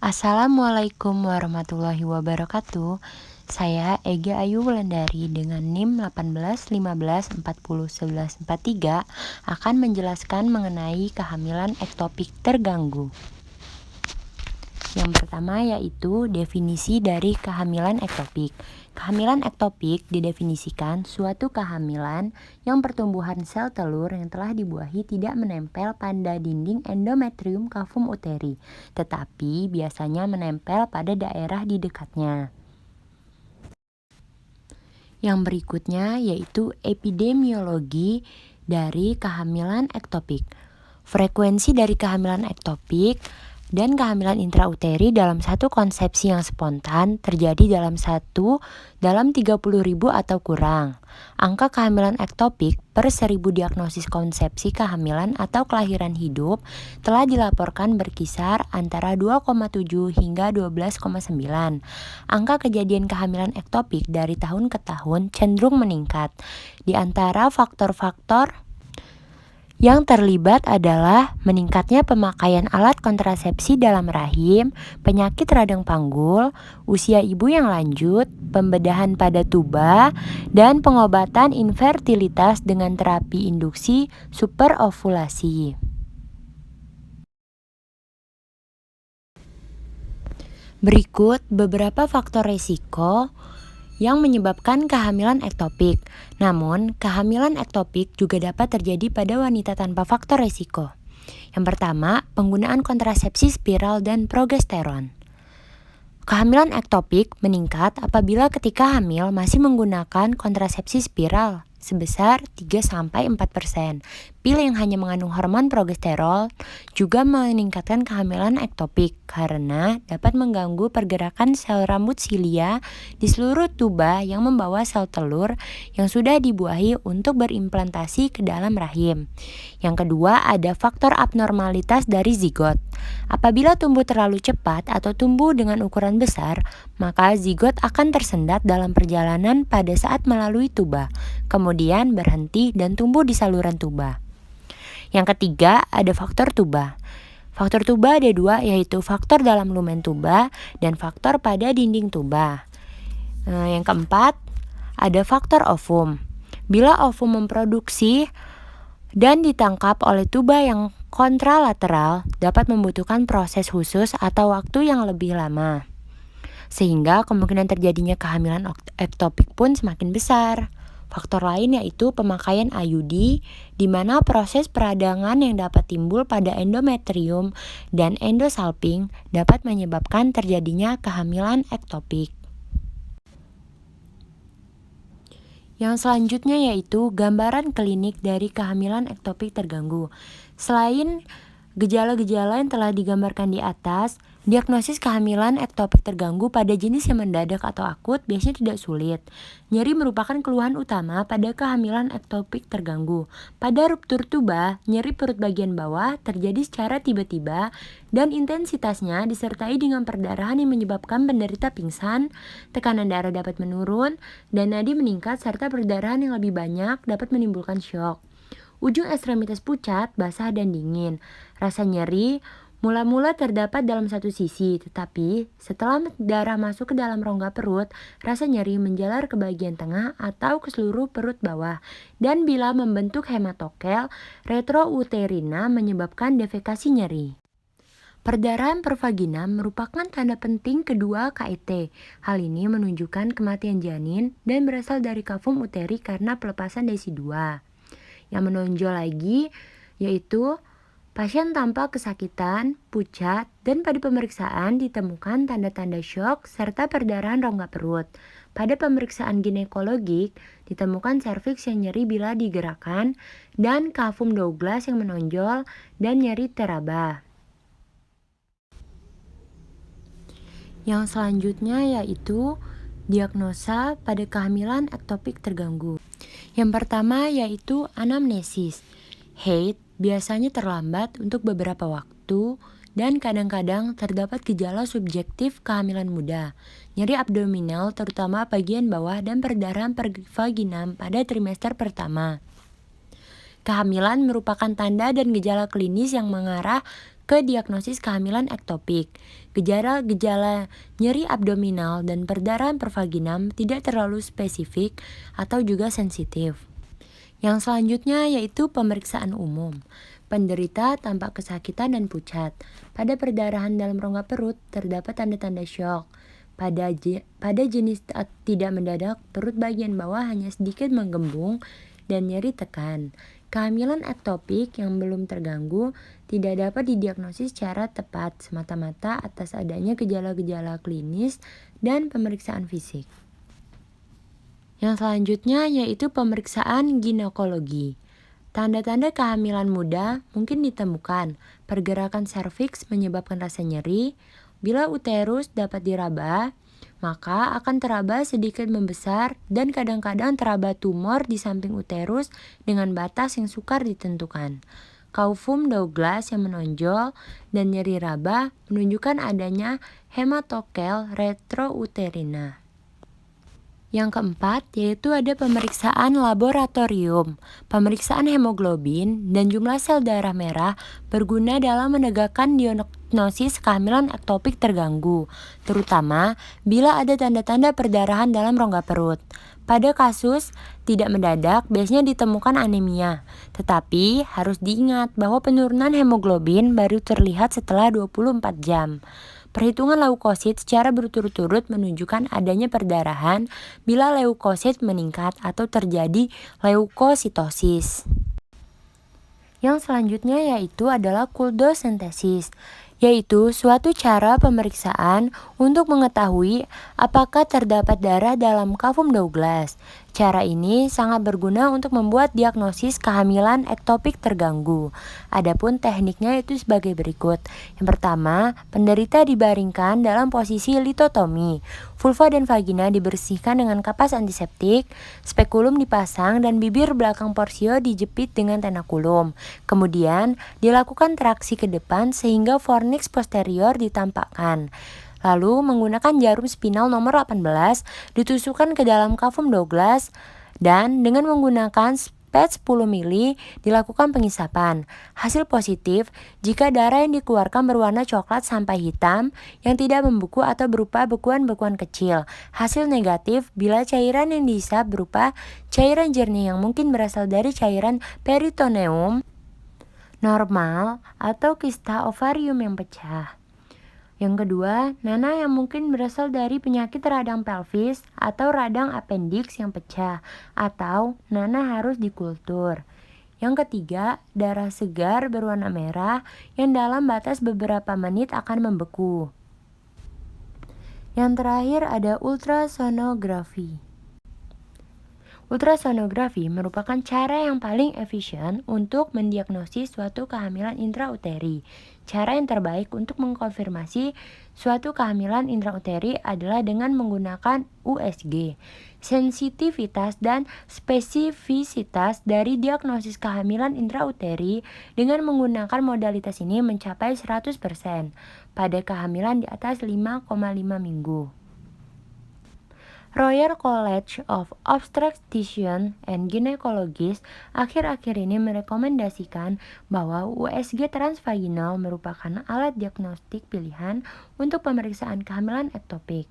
Assalamualaikum warahmatullahi wabarakatuh. Saya Ega Ayu Wulandari dengan NIM 1815401143 akan menjelaskan mengenai kehamilan ektopik terganggu. Yang pertama yaitu definisi dari kehamilan ektopik. Kehamilan ektopik didefinisikan suatu kehamilan yang pertumbuhan sel telur yang telah dibuahi tidak menempel pada dinding endometrium cavum uteri, tetapi biasanya menempel pada daerah di dekatnya. Yang berikutnya yaitu epidemiologi dari kehamilan ektopik. Frekuensi dari kehamilan ektopik dan kehamilan intrauteri dalam satu konsepsi yang spontan terjadi dalam 30.000 atau kurang. Angka kehamilan ektopik per 1000 diagnosis konsepsi kehamilan atau kelahiran hidup telah dilaporkan berkisar antara 2,7 hingga 12,9. Angka kejadian kehamilan ektopik dari tahun ke tahun cenderung meningkat. Di antara faktor-faktor yang terlibat adalah meningkatnya pemakaian alat kontrasepsi dalam rahim, penyakit radang panggul, usia ibu yang lanjut, pembedahan pada tuba, dan pengobatan infertilitas dengan terapi induksi superovulasi. Berikut beberapa faktor risiko yang menyebabkan kehamilan ektopik. Namun, kehamilan ektopik juga dapat terjadi pada wanita tanpa faktor risiko. Yang pertama, penggunaan kontrasepsi spiral dan progesteron. Kehamilan ektopik meningkat apabila ketika hamil masih menggunakan kontrasepsi spiral sebesar 3-4%. Pil yang hanya mengandung hormon progesterol juga meningkatkan kehamilan ektopik karena dapat mengganggu pergerakan sel rambut silia di seluruh tuba yang membawa sel telur yang sudah dibuahi untuk berimplantasi ke dalam rahim. Yang kedua, ada faktor abnormalitas dari zigot. Apabila tumbuh terlalu cepat atau tumbuh dengan ukuran besar, maka zigot akan tersendat dalam perjalanan pada saat melalui tuba, kemudian berhenti dan tumbuh di saluran tuba. Yang ketiga, ada faktor tuba. Faktor tuba ada dua, yaitu faktor dalam lumen tuba dan faktor pada dinding tuba. Yang keempat, ada faktor ovum. Bila ovum memproduksi dan ditangkap oleh tuba yang kontralateral, dapat membutuhkan proses khusus atau waktu yang lebih lama, sehingga kemungkinan terjadinya kehamilan ektopik pun semakin besar. Faktor lain yaitu pemakaian IUD, di mana proses peradangan yang dapat timbul pada endometrium dan endosalping dapat menyebabkan terjadinya kehamilan ektopik. Yang selanjutnya yaitu gambaran klinik dari kehamilan ektopik terganggu. Selain gejala-gejala yang telah digambarkan di atas, diagnosis kehamilan ektopik terganggu pada jenis yang mendadak atau akut biasanya tidak sulit. Nyeri merupakan keluhan utama pada kehamilan ektopik terganggu. Pada ruptur tuba, nyeri perut bagian bawah terjadi secara tiba-tiba dan intensitasnya disertai dengan perdarahan yang menyebabkan penderita pingsan, tekanan darah dapat menurun, dan nadi meningkat serta perdarahan yang lebih banyak dapat menimbulkan syok. Ujung ekstremitas pucat, basah, dan dingin. Rasa nyeri mula-mula terdapat dalam satu sisi, tetapi setelah darah masuk ke dalam rongga perut, rasa nyeri menjalar ke bagian tengah atau ke seluruh perut bawah. Dan bila membentuk hematokel retrouterina menyebabkan defekasi nyeri. Perdarahan pervagina merupakan tanda penting kedua KIT. Hal ini menunjukkan kematian janin dan berasal dari cavum uteri karena pelepasan DESI 2. Yang menonjol lagi yaitu pasien tanpa kesakitan, pucat, dan pada pemeriksaan ditemukan tanda-tanda syok serta perdarahan rongga perut. Pada pemeriksaan ginekologik ditemukan serviks yang nyeri bila digerakkan dan cavum Douglas yang menonjol dan nyeri teraba. Yang selanjutnya yaitu diagnosa pada kehamilan ektopik terganggu. Yang pertama yaitu anamnesis. Haid biasanya terlambat untuk beberapa waktu dan kadang-kadang terdapat gejala subjektif kehamilan muda. Nyeri abdominal terutama bagian bawah dan perdarahan pervaginam pada trimester pertama. Kehamilan merupakan tanda dan gejala klinis yang mengarah ke diagnosis kehamilan ektopik. Gejala-gejala nyeri abdominal dan perdarahan pervaginam tidak terlalu spesifik atau juga sensitif. Yang selanjutnya yaitu pemeriksaan umum. Penderita tampak kesakitan dan pucat. Pada perdarahan dalam rongga perut terdapat tanda-tanda syok. Pada jenis tidak mendadak, perut bagian bawah hanya sedikit menggembung dan nyeri tekan. Kehamilan ektopik yang belum terganggu tidak dapat didiagnosis secara tepat semata-mata atas adanya gejala-gejala klinis dan pemeriksaan fisik. Yang selanjutnya yaitu pemeriksaan ginekologi. Tanda-tanda kehamilan muda mungkin ditemukan. Pergerakan serviks menyebabkan rasa nyeri. Bila uterus dapat diraba, maka akan teraba sedikit membesar dan kadang-kadang teraba tumor di samping uterus dengan batas yang sukar ditentukan. Kaufum Douglas yang menonjol dan nyeri raba menunjukkan adanya hematokel retrouterina. Yang keempat yaitu ada pemeriksaan laboratorium. Pemeriksaan hemoglobin dan jumlah sel darah merah berguna dalam menegakkan diagnosis kehamilan ektopik terganggu, terutama bila ada tanda-tanda perdarahan dalam rongga perut. Pada kasus tidak mendadak biasanya ditemukan anemia, tetapi harus diingat bahwa penurunan hemoglobin baru terlihat setelah 24 jam. Perhitungan leukosit secara berturut-turut menunjukkan adanya perdarahan bila leukosit meningkat atau terjadi leukositosis. Yang selanjutnya yaitu adalah kuldosentesis, yaitu suatu cara pemeriksaan untuk mengetahui apakah terdapat darah dalam kafum Douglas. Cara ini sangat berguna untuk membuat diagnosis kehamilan ektopik terganggu. Adapun tekniknya itu sebagai berikut. Yang pertama, penderita dibaringkan dalam posisi litotomi. Vulva dan vagina dibersihkan dengan kapas antiseptik, spekulum dipasang dan bibir belakang porsio dijepit dengan tenakulum. Kemudian dilakukan traksi ke depan sehingga fornix posterior ditampakkan. Lalu menggunakan jarum spinal nomor 18 ditusukkan ke dalam kafum Douglas dan dengan menggunakan PET 10 ml dilakukan pengisapan. Hasil positif jika darah yang dikeluarkan berwarna coklat sampai hitam yang tidak membeku atau berupa bekuan-bekuan kecil. Hasil negatif bila cairan yang dihisap berupa cairan jernih yang mungkin berasal dari cairan peritoneum normal atau kista ovarium yang pecah. Yang kedua, nanah yang mungkin berasal dari penyakit radang pelvis atau radang appendix yang pecah atau nanah harus dikultur. Yang ketiga, darah segar berwarna merah yang dalam batas beberapa menit akan membeku. Yang terakhir ada ultrasonografi. Ultrasonografi merupakan cara yang paling efisien untuk mendiagnosis suatu kehamilan intrauteri. Cara yang terbaik untuk mengkonfirmasi suatu kehamilan intrauteri adalah dengan menggunakan USG. Sensitivitas dan spesifisitas dari diagnosis kehamilan intrauteri dengan menggunakan modalitas ini mencapai 100% pada kehamilan di atas 5,5 minggu. Royal College of Obstetricians and Gynecologists akhir-akhir ini merekomendasikan bahwa USG transvaginal merupakan alat diagnostik pilihan untuk pemeriksaan kehamilan ektopik.